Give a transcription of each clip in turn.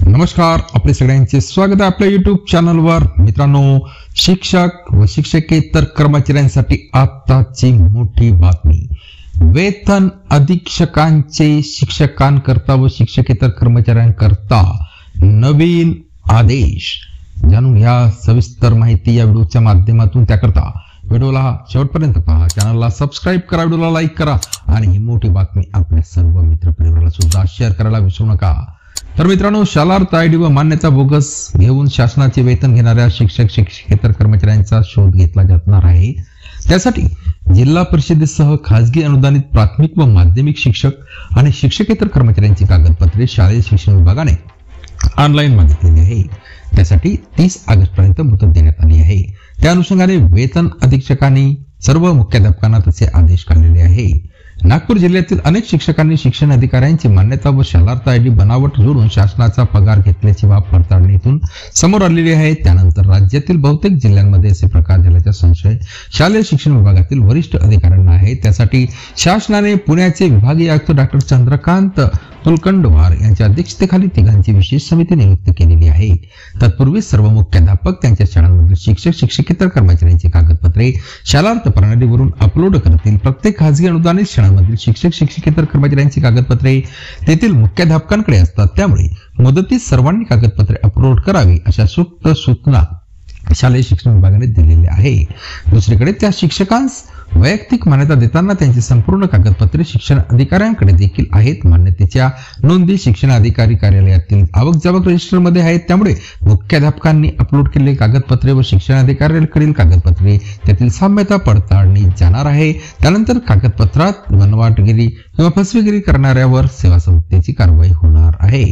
नमस्कार, आपले सगळ्यांचे स्वागत आहे आपल्या YouTube चॅनलवर। मित्रांनो, शिक्षक व शिक्षकेतर कर्मचाऱ्यांसाठी आताची मोठी बातमी। वेतन अधीक्षकांचे शिक्षकांकरता व शिक्षकेतर कर्मचाऱ्यांकरता नवीन आदेश। जाणून घ्या सविस्तर माहिती या व्हिडिओच्या माध्यमातून। त्याकरता व्हिडिओला शेवटपर्यंत पहा, चॅनलला सबस्क्राइब करा, व्हिडिओला लाईक करा आणि ही मोठी बातमी आपल्या सर्व मित्रपरिवाराला सुद्धा शेअर करायला विसरू नका। तर मित्रांनो, शालार्थ आयडी व मान्यता बोगस घेऊन शासनाचे वेतन घेणाऱ्या शिक्षक शिक्षकेतर कर्मचाऱ्यांचा शोध घेतला जाणार आहे। त्यासाठी जिल्हा परिषदेसह खासगी अनुदानित प्राथमिक व माध्यमिक शिक्षक आणि शिक्षकेतर कर्मचाऱ्यांची कागदपत्रे शालेय शिक्षण विभागाने ऑनलाईन मागितलेली आहे। त्यासाठी 30 ऑगस्ट पर्यंत मुदत देण्यात आली आहे। त्या अनुषंगाने वेतन अधीक्षकांनी सर्व मुख्याध्यापकांना तसे आदेश काढलेले आहे। नागपूर जिल्ह्यातील अनेक शिक्षकांनी शिक्षण अधिकाऱ्यांची मान्यता व शालार्थ आयडी बनावट जोडून शासनाचा पगार घेतल्याची बाब पडताळणीतून समोर आलेली आहे। त्यानंतर राज्यातील बहुतेक जिल्ह्यांमध्ये असे प्रकार झाल्याचा संशय शालेय शिक्षण विभागातील वरिष्ठ अधिकाऱ्यांना आहे। त्यासाठी शासनाने पुण्याचे विभागीय आयुक्त डॉक्टर चंद्रकांत तुलकंडवार यांच्या अध्यक्षतेखाली तिघांची विशेष समिती नियुक्त केलेली आहे। तत्पूर्वी सर्व मुख्याध्यापक त्यांच्या शाळांमधील शिक्षक शिक्षकेतर कर्मचाऱ्यांची कागदपत्रे शालार्थ प्रणालीवरून अपलोड करतील। प्रत्येक खासगी अनुदानित शाळांमधील शिक्षक शिक्षकेतर कर्मचाऱ्यांची कागदपत्रे तेथील मुख्याध्यापकांकडे असतात, त्यामुळे मुदतीत सर्वांनी कागदपत्रे अपलोड करावी अशा सूक्त सूचना शालेय शिक्षण विभागाने दिलेली आहे। दुसरीकडे त्या शिक्षकांस वैयक्तिक मान्यता देताना त्यांची संपूर्ण कागदपत्रे शिक्षण अधिकाऱ्यांकडे देखील आहेत। मान्यतेच्या नोंदी शिक्षण अधिकारी कार्यालयातील आवक जावक रजिस्टरमध्ये आहेत, त्यामुळे मुख्याध्यापकांनी अपलोड केलेली कागदपत्रे व शिक्षण अधिकाऱ्यांकडील कागदपत्रे त्यातील साम्यता पडताळणी जाणार आहे। त्यानंतर कागदपत्रात वनवाटगिरी किंवा फसवेगिरी करणाऱ्यावर सेवा संस्थेची कारवाई होणार आहे।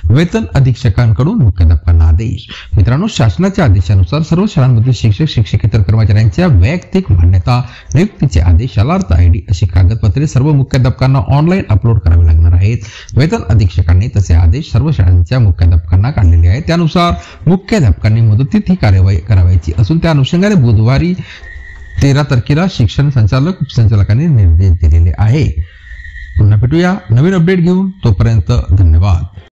वेतन अधीक्षकांकडून मुख्याध्यापकांना आदेश। मित्रांनो, शासनाच्या आदेशानुसार सर्व शाळांमधील शिक्षक शिक्षकेतर कर्मचाऱ्यांच्या वैयक्तिक मान्यता नियुक्तीचे आदेश शालार्थ आयडी अशी कागदपत्रे सर्व मुख्याध्यापकांना ऑनलाईन अपलोड करावे लागणार आहेत। वेतन अधीक्षकांनी तसे आदेश सर्व शाळांच्या मुख्याध्यापकांना काढलेले आहेत। त्यानुसार मुख्याध्यापकांनी मुदतीत ही कार्यवाही करायची असून त्या अनुषंगाने बुधवारी 13 तारखेला शिक्षण संचालक उपसंचालकांनी निर्देश दिलेले आहे। पुन्हा भेटूया नवीन अपडेट घेऊन, तोपर्यंत धन्यवाद।